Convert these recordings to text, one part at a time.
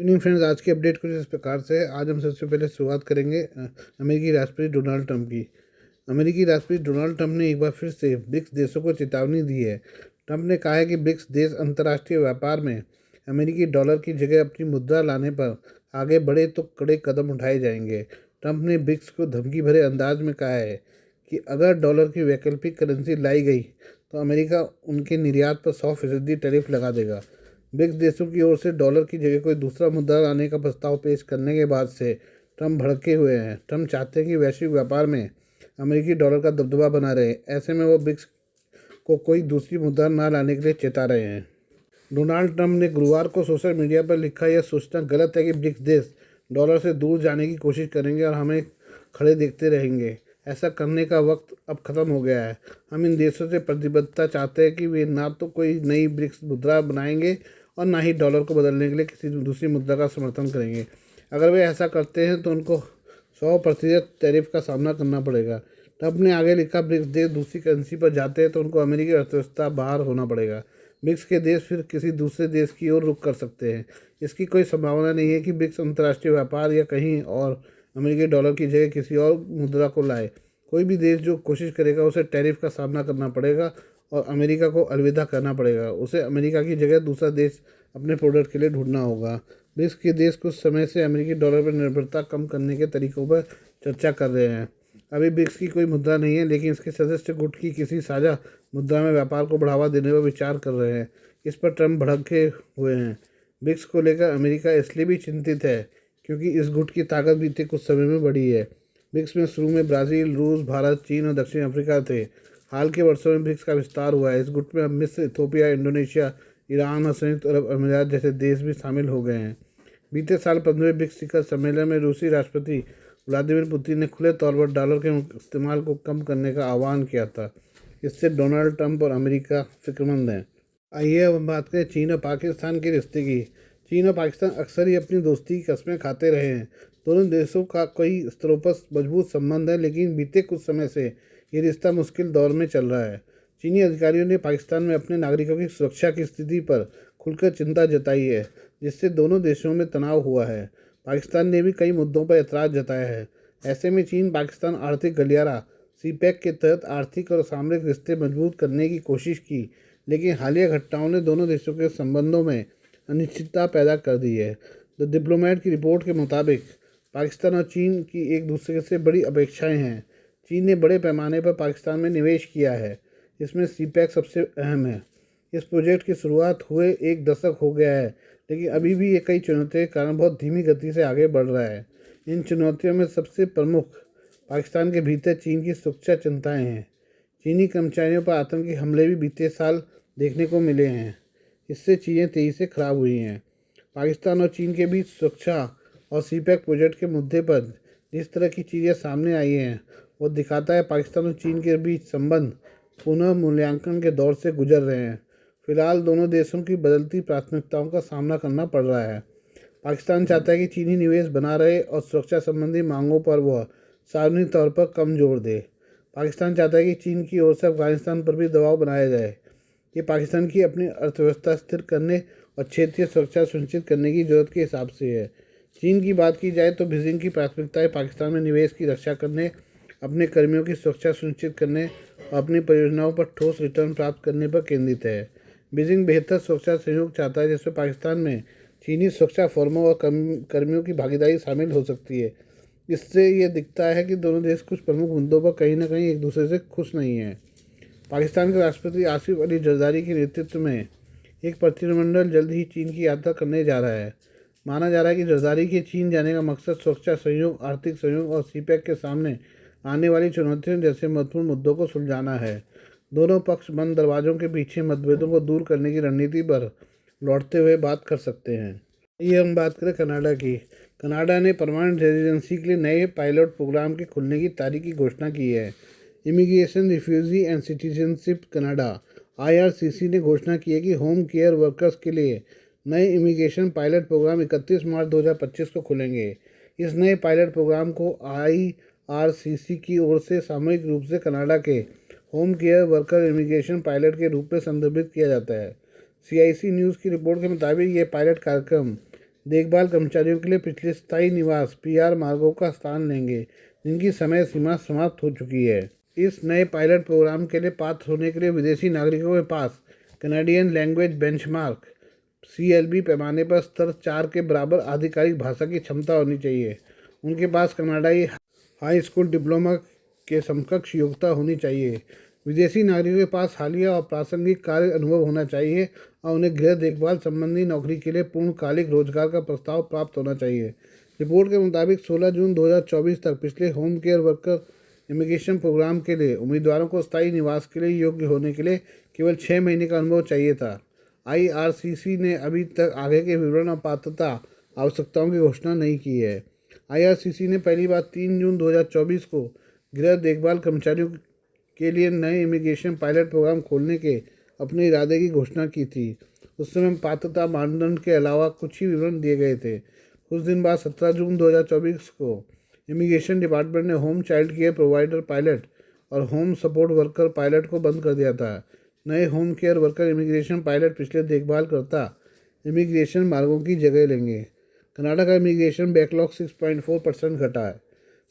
Evening friends, आज की update कुछ इस प्रकार से है। आज हम सबसे पहले शुरुआत करेंगे अमेरिकी राष्ट्रपति डोनाल्ड ट्रंप की। अमेरिकी राष्ट्रपति डोनाल्ड ट्रंप ने एक बार फिर से ब्रिक्स देशों को चेतावनी दी है। ट्रंप ने कहा है कि ब्रिक्स देश अंतर्राष्ट्रीय व्यापार में अमेरिकी डॉलर की जगह अपनी मुद्रा लाने पर आगे बढ़े तो कड़े कदम उठाए जाएंगे। ट्रंप ने ब्रिक्स को धमकी भरे अंदाज में कहा है कि अगर डॉलर की वैकल्पिक करेंसी लाई गई तो अमेरिका उनके निर्यात पर 100% टैरिफ लगा देगा। ब्रिक्स देशों की ओर से डॉलर की जगह कोई दूसरा मुद्रा लाने का प्रस्ताव पेश करने के बाद से ट्रंप भड़के हुए हैं। ट्रंप चाहते हैं कि वैश्विक व्यापार में अमेरिकी डॉलर का दबदबा बना रहे। ऐसे में वो ब्रिक्स को कोई दूसरी मुद्रा न लाने के लिए चेता रहे हैं। डोनाल्ड ट्रंप ने गुरुवार को सोशल मीडिया पर लिखा, यह सोचना गलत है कि ब्रिक्स देश डॉलर से दूर जाने की कोशिश करेंगे और हमें खड़े देखते रहेंगे। ऐसा करने का वक्त अब खत्म हो गया है। हम इन देशों से प्रतिबद्धता चाहते हैं कि वे ना तो कोई नई ब्रिक्स मुद्रा बनाएंगे और ना ही डॉलर को बदलने के लिए किसी दूसरी मुद्रा का समर्थन करेंगे। अगर वे ऐसा करते हैं तो उनको 100% टैरिफ का सामना करना पड़ेगा। ट्रंप ने आगे लिखा, ब्रिक्स देश दूसरी करेंसी पर जाते हैं तो उनको अमेरिकी अर्थव्यवस्था बाहर होना पड़ेगा। ब्रिक्स के देश फिर किसी दूसरे देश की ओर रुख कर सकते हैं। इसकी कोई संभावना नहीं है कि ब्रिक्स अंतर्राष्ट्रीय व्यापार या कहीं और अमेरिकी डॉलर की जगह किसी और मुद्रा को लाए। कोई भी देश जो कोशिश करेगा उसे टैरिफ का सामना करना पड़ेगा और अमेरिका को अलविदा करना पड़ेगा। उसे अमेरिका की जगह दूसरा देश अपने प्रोडक्ट के लिए ढूंढना होगा। ब्रिक्स के देश कुछ समय से अमेरिकी डॉलर पर निर्भरता कम करने के तरीकों पर चर्चा कर रहे हैं। अभी ब्रिक्स की कोई मुद्रा नहीं है, लेकिन इसके सदस्य गुट की किसी साझा मुद्रा में व्यापार को बढ़ावा देने पर विचार कर रहे हैं। इस पर ट्रंप भड़के हुए हैं। ब्रिक्स को लेकर अमेरिका इसलिए भी चिंतित है क्योंकि इस गुट की ताकत बीते कुछ समय में बढ़ी है। ब्रिक्स में शुरू में ब्राज़ील, रूस, भारत, चीन और दक्षिण अफ्रीका थे। हाल के वर्षों में ब्रिक्स का विस्तार हुआ है। इस गुट में अब मिस्र, इथोपिया, इंडोनेशिया, ईरान और संयुक्त अरब अमीरात जैसे देश भी शामिल हो गए हैं। बीते साल 15वें ब्रिक्स शिखर सम्मेलन में रूसी राष्ट्रपति व्लादिमीर पुतिन ने खुले तौर पर डॉलर के इस्तेमाल को कम करने का आह्वान किया था। इससे डोनाल्ड ट्रंप और अमेरिका फिक्रमंद हैं। आइए अब हम बात करें चीन और पाकिस्तान के रिश्ते की। चीन और पाकिस्तान अक्सर ही अपनी दोस्ती की कस्में खाते रहे हैं। दोनों देशों का कई स्तरों पर मजबूत संबंध है, लेकिन बीते कुछ समय से ये रिश्ता मुश्किल दौर में चल रहा है। चीनी अधिकारियों ने पाकिस्तान में अपने नागरिकों की सुरक्षा की स्थिति पर खुलकर चिंता जताई है, जिससे दोनों देशों में तनाव हुआ है। पाकिस्तान ने भी कई मुद्दों पर ऐतराज़ जताया है। ऐसे में चीन पाकिस्तान आर्थिक गलियारा सीपैक के तहत आर्थिक और सामरिक रिश्ते मजबूत करने की कोशिश की, लेकिन हालिया घटनाओं ने दोनों देशों के संबंधों में अनिश्चितता पैदा कर दी है। द डिप्लोमेट की रिपोर्ट के मुताबिक पाकिस्तान और चीन की एक दूसरे से बड़ी अपेक्षाएं हैं। चीन ने बड़े पैमाने पर पाकिस्तान में निवेश किया है, इसमें सीपैक सबसे अहम है। इस प्रोजेक्ट की शुरुआत हुए 1 दशक हो गया है, लेकिन अभी भी ये कई चुनौतियों के कारण बहुत धीमी गति से आगे बढ़ रहा है। इन चुनौतियों में सबसे प्रमुख पाकिस्तान के भीतर चीन की सुरक्षा चिंताएँ हैं। चीनी कर्मचारियों पर आतंकी हमले भी बीते साल देखने को मिले हैं। इससे चीज़ें तेज़ी से खराब हुई हैं। पाकिस्तान और चीन के बीच सुरक्षा और सीपैक प्रोजेक्ट के मुद्दे पर जिस तरह की चीज़ें सामने आई हैं, वो दिखाता है पाकिस्तान और चीन के बीच संबंध पुनः मूल्यांकन के दौर से गुजर रहे हैं। फिलहाल दोनों देशों की बदलती प्राथमिकताओं का सामना करना पड़ रहा है। पाकिस्तान चाहता है कि चीनी निवेश बना रहे और सुरक्षा संबंधी मांगों पर वह सार्वजनिक तौर पर कम जोर दे। पाकिस्तान चाहता है कि चीन की ओर से अफगानिस्तान पर भी दबाव बनाया जाए। ये पाकिस्तान की अपनी अर्थव्यवस्था स्थिर करने और क्षेत्रीय सुरक्षा सुनिश्चित करने की जरूरत के हिसाब से है। चीन की बात की जाए तो बीजिंग की प्राथमिकताएं पाकिस्तान में निवेश की रक्षा करने, अपने कर्मियों की सुरक्षा सुनिश्चित करने और अपनी परियोजनाओं पर ठोस रिटर्न प्राप्त करने पर केंद्रित है। बीजिंग बेहतर सुरक्षा सहयोग चाहता है, जिसमें पाकिस्तान में चीनी सुरक्षा फर्मों और कर्मियों की भागीदारी शामिल हो सकती है। इससे ये दिखता है कि दोनों देश कुछ प्रमुख मुद्दों पर कहीं ना कहीं एक दूसरे से खुश नहीं हैं। पाकिस्तान के राष्ट्रपति आसिफ अली जरदारी के नेतृत्व में एक प्रतिनिधिमंडल जल्द ही चीन की यात्रा करने जा रहा है। माना जा रहा है कि जरदारी के चीन जाने का मकसद सुरक्षा सहयोग, आर्थिक सहयोग और सीपैक के सामने आने वाली चुनौतियों जैसे महत्वपूर्ण मुद्दों को सुलझाना है। दोनों पक्ष बंद दरवाजों के पीछे मतभेदों को दूर करने की रणनीति पर लौटते हुए बात कर सकते हैं। ये हम बात करें कनाडा की। कनाडा ने परमानेंट रेजिडेंसी के लिए नए पायलट प्रोग्राम के खुलने की तारीख की घोषणा की है। Immigration, refugee and citizenship Canada (IRCC) ने घोषणा की है कि होम केयर वर्कर्स के लिए नए इमिग्रेशन पायलट प्रोग्राम 31 मार्च 2025 को खुलेंगे। इस नए पायलट प्रोग्राम को IRCC की ओर से सामूहिक रूप से कनाडा के home care worker immigration pilot के रूप में संदर्भित किया जाता है। CIC न्यूज़ की रिपोर्ट के मुताबिक ये पायलट कार्यक्रम देखभाल कर्मचारियों के लिए पिछले स्थायी निवास पीआर मार्गों का स्थान लेंगे, जिनकी समय सीमा समाप्त हो चुकी है। इस नए पायलट प्रोग्राम के लिए पात्र होने के लिए विदेशी नागरिकों के पास कैनेडियन लैंग्वेज बेंचमार्क CLB पैमाने पर स्तर 4 के बराबर आधिकारिक भाषा की क्षमता होनी चाहिए। उनके पास कनाडाई हाई स्कूल डिप्लोमा के समकक्ष योग्यता होनी चाहिए। विदेशी नागरिकों के पास हालिया और प्रासंगिक कार्य अनुभव होना चाहिए और उन्हें गृह देखभाल संबंधी नौकरी के लिए पूर्णकालिक रोजगार का प्रस्ताव प्राप्त होना चाहिए। रिपोर्ट के मुताबिक 16 जून 2024 तक पिछले home care worker immigration program के लिए उम्मीदवारों को स्थायी निवास के लिए योग्य होने के लिए केवल 6 महीने का अनुभव चाहिए था। IRCC ने अभी तक आगे के विवरण और पात्रता आवश्यकताओं की घोषणा नहीं की है। IRCC ने पहली बार 3 जून 2024 को गृह देखभाल कर्मचारियों के लिए नए इमिग्रेशन पायलट प्रोग्राम खोलने के अपने इरादे की घोषणा की थी। उस समय पात्रता मानदंड के अलावा कुछ ही विवरण दिए गए थे। कुछ दिन बाद 17 जून 2024 को इमिग्रेशन डिपार्टमेंट ने home child care provider pilot और होम सपोर्ट वर्कर पायलट को बंद कर दिया था। नए home care worker immigration pilot पिछले देखभाल करता इमिग्रेशन मार्गों की जगह लेंगे। कनाडा का इमिग्रेशन बैकलॉग 6.4% घटा है।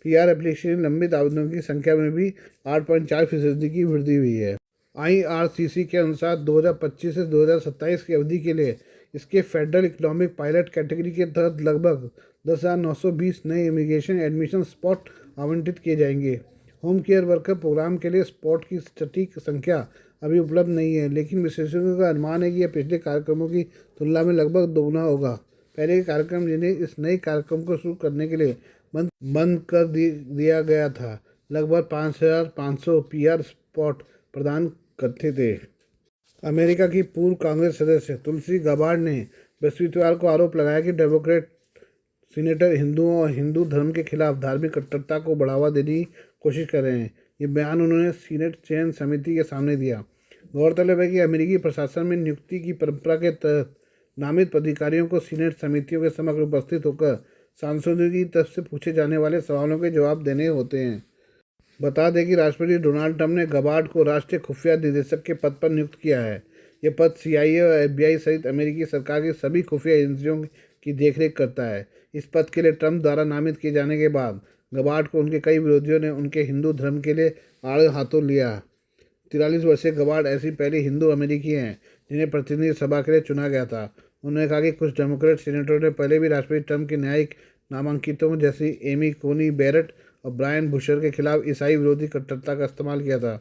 PR एप्लीकेशन लंबित आवेदनों की संख्या में भी 8.4% की वृद्धि हुई है। IRCC के अनुसार 2025 से 2027 की अवधि के लिए इसके फेडरल इकोनॉमिक पायलट कैटेगरी के तहत लगभग 10,920 नए इमिग्रेशन एडमिशन स्पॉट आवंटित किए जाएंगे। होम केयर वर्कर प्रोग्राम के लिए स्पॉट की सटीक संख्या अभी उपलब्ध नहीं है, लेकिन विशेषज्ञों का अनुमान है कि यह पिछले कार्यक्रमों की तुलना में लगभग दोगुना होगा। पहले के कार्यक्रम जिन्हें इस नए कार्यक्रम को शुरू करने के लिए बंद कर दिया गया था, लगभग 5,500 PR स्पॉट प्रदान करते थे। अमेरिका की पूर्व कांग्रेस सदस्य तुलसी गबार्ड ने बृहस्पतिवार को आरोप लगाया कि डेमोक्रेट सीनेटर हिंदुओं और हिंदू धर्म के खिलाफ धार्मिक कट्टरता को बढ़ावा देने की कोशिश कर रहे हैं। ये बयान उन्होंने सीनेट चयन समिति के सामने दिया। गौरतलब है कि अमेरिकी प्रशासन में नियुक्ति की परंपरा के तहत नामित अधिकारियों को सीनेट समितियों के समक्ष उपस्थित होकर सांसदों की तरफ से पूछे जाने वाले सवालों के जवाब देने होते हैं। बता दें कि राष्ट्रपति डोनाल्ड ट्रंप ने गबार्ड को राष्ट्रीय खुफिया निदेशक के पद पर नियुक्त किया है। यह पद CIA और FBI सहित अमेरिकी सरकार की सभी खुफिया एजेंसियों की देखरेख करता है। इस पद के लिए ट्रंप द्वारा नामित किए जाने के बाद गबार्ड को उनके कई विरोधियों ने उनके हिंदू धर्म के लिए आड़े हाथों लिया। 43 वर्षीय गबार्ड ऐसी पहली हिंदू अमेरिकी हैं जिन्हें प्रतिनिधि सभा के लिए चुना गया था। उन्होंने कहा कि कुछ डेमोक्रेट सीनेटरों ने पहले भी राष्ट्रपति ट्रंप के न्यायिक नामांकितों जैसी एमी कोनी बैरेट और ब्रायन बुशर के खिलाफ ईसाई विरोधी कट्टरता का इस्तेमाल किया था।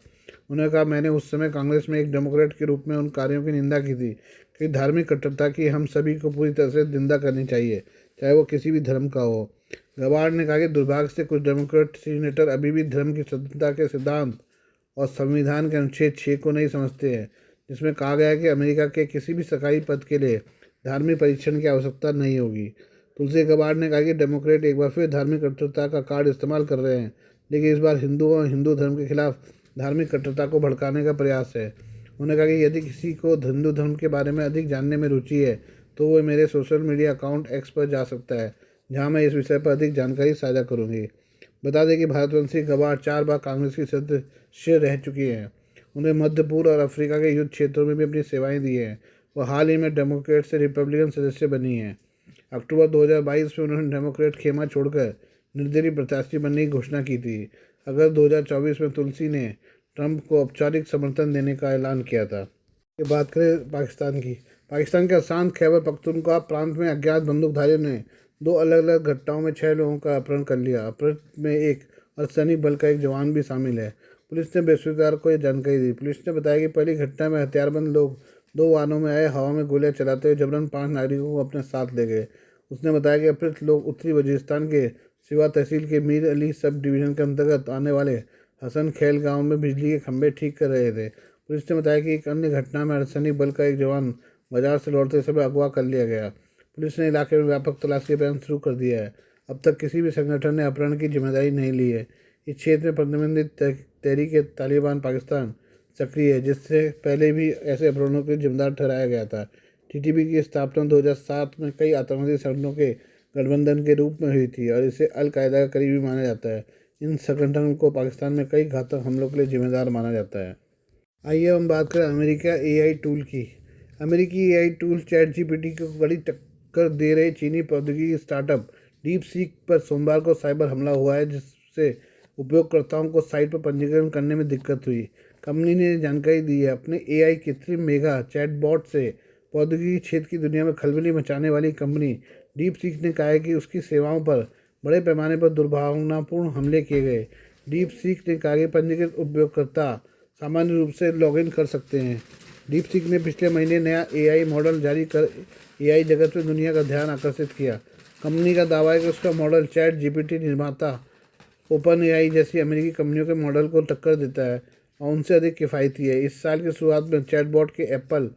उन्होंने कहा, मैंने उस समय कांग्रेस में एक डेमोक्रेट के रूप में उन कार्यों की निंदा की थी कि धार्मिक कट्टरता की हम सभी को पूरी तरह से निंदा करनी चाहिए, चाहे वो किसी भी धर्म का हो। गबार्ड ने कहा कि दुर्भाग्य से कुछ डेमोक्रेट सीनेटर अभी भी धर्म की स्वतंत्रता के सिद्धांत और संविधान के अनुच्छेद 6 को नहीं समझते हैं, जिसमें कहा गया है कि अमेरिका के किसी भी सरकारी पद के लिए धार्मिक परीक्षण की आवश्यकता नहीं होगी। तुलसी गबार्ड ने कहा कि डेमोक्रेट एक बार फिर धार्मिक कट्टरता का कार्ड इस्तेमाल कर रहे हैं, लेकिन इस बार हिंदुओं और हिंदू धर्म के खिलाफ धार्मिक कट्टरता को भड़काने का प्रयास है। उन्होंने कहा कि यदि किसी को हिंदू धर्म के बारे में अधिक जानने में रुचि है तो वो मेरे सोशल मीडिया अकाउंट X पर जा सकता है, जहां मैं इस विषय पर अधिक जानकारी साझा करूंगी। बता दें कि भारतवंशी गबार्ड 4 बार कांग्रेस की सदस्य रह चुकी हैं। उन्हें मध्य पूर्व और अफ्रीका के युद्ध क्षेत्रों में भी अपनी सेवाएं दी हैं। वह हाल ही में डेमोक्रेट से रिपब्लिकन सदस्य बनी हैं। अक्टूबर 2022 में उन्होंने डेमोक्रेट खेमा छोड़कर निर्दलीय प्रत्याशी बनने की घोषणा की थी। अगस्त 2024 में तुलसी ने ट्रंप को औपचारिक समर्थन देने का ऐलान किया था। ये बात करें पाकिस्तान की। पाकिस्तान के आसान खैबर पख्तूनख्वा प्रांत में अज्ञात बंदूकधारियों ने 2 अलग अलग घटनाओं में 6 लोगों का अपहरण कर लिया। अपहरण में एक अर्धसैनिक बल का एक जवान भी शामिल है। पुलिस ने बृहस्पतिवार को यह जानकारी दी। पुलिस ने बताया कि पहली घटना में हथियारबंद लोग 2 वाहनों में आए हवा में गोलियां चलाते हुए जबरन 5 नागरिकों को अपने साथ ले गए। उसने बताया कि अपहृत लोग उत्तरी वजीरिस्तान के सिवा तहसील के मीर अली सब डिवीज़न के अंतर्गत आने वाले हसन खेल गांव में बिजली के खंभे ठीक कर रहे थे। पुलिस ने बताया कि एक अन्य घटना में अर्धसैनिक बल का एक जवान बाजार से लौटते समय अगवा कर लिया गया। पुलिस ने इलाके में व्यापक तलाशी अभियान शुरू कर दिया है। अब तक किसी भी संगठन ने अपहरण की जिम्मेदारी नहीं ली है। इस क्षेत्र में प्रतिबंधित तहरीक-ए-तालिबान पाकिस्तान सक्रिय है, जिससे पहले भी ऐसे अपहरणों के जिम्मेदार ठहराया गया था। TTP की स्थापना 2007 में कई आतंकवादी संगठनों के गठबंधन के रूप में हुई थी और इसे अल-कायदा का करीबी माना जाता है। इन संगठनों को पाकिस्तान में कई घातक हमलों के लिए जिम्मेदार माना जाता है। आइए हम बात करें अमेरिका AI टूल की। अमेरिकी AI टूल ChatGPT को कड़ी टक्कर टक्कर दे रहे चीनी प्रौद्योगिकी स्टार्टअप डीप सीक पर सोमवार को साइबर हमला हुआ है, जिससे उपयोगकर्ताओं को साइट पर पंजीकरण करने में दिक्कत हुई। कंपनी ने जानकारी दी है। अपने एआई कृत्रिम मेगा चैटबॉट से प्रौद्योगिकी क्षेत्र की दुनिया में खलबली मचाने वाली कंपनी डीप सीक ने कहा है कि उसकी सेवाओं पर बड़े पैमाने पर दुर्भावनापूर्ण हमले किए गए। डीप सीक ने कहा कि पंजीकृत उपयोगकर्ता सामान्य रूप से लॉगिन कर सकते हैं। डीप सीक ने पिछले महीने नया एआई मॉडल जारी कर एआई जगत में दुनिया का ध्यान आकर्षित किया। कंपनी का दावा है कि उसका मॉडल चैट जीपीटी निर्माता ओपन एआई जैसी अमेरिकी कंपनियों के मॉडल को टक्कर देता है और उनसे अधिक किफ़ायती है। इस साल की शुरुआत में चैटबॉट के एप्पल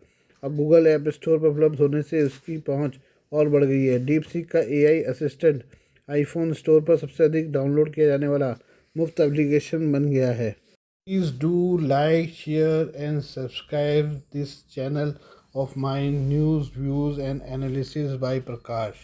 और गूगल ऐप स्टोर पर उपलब्ध होने से उसकी पहुंच और बढ़ गई है। डीप सीक का एआई असिस्टेंट आईफोन स्टोर पर सबसे अधिक डाउनलोड किया जाने वाला मुफ्त एप्लीकेशन बन गया है। Please do like, share and subscribe this channel of my news, views and analysis by Prakash.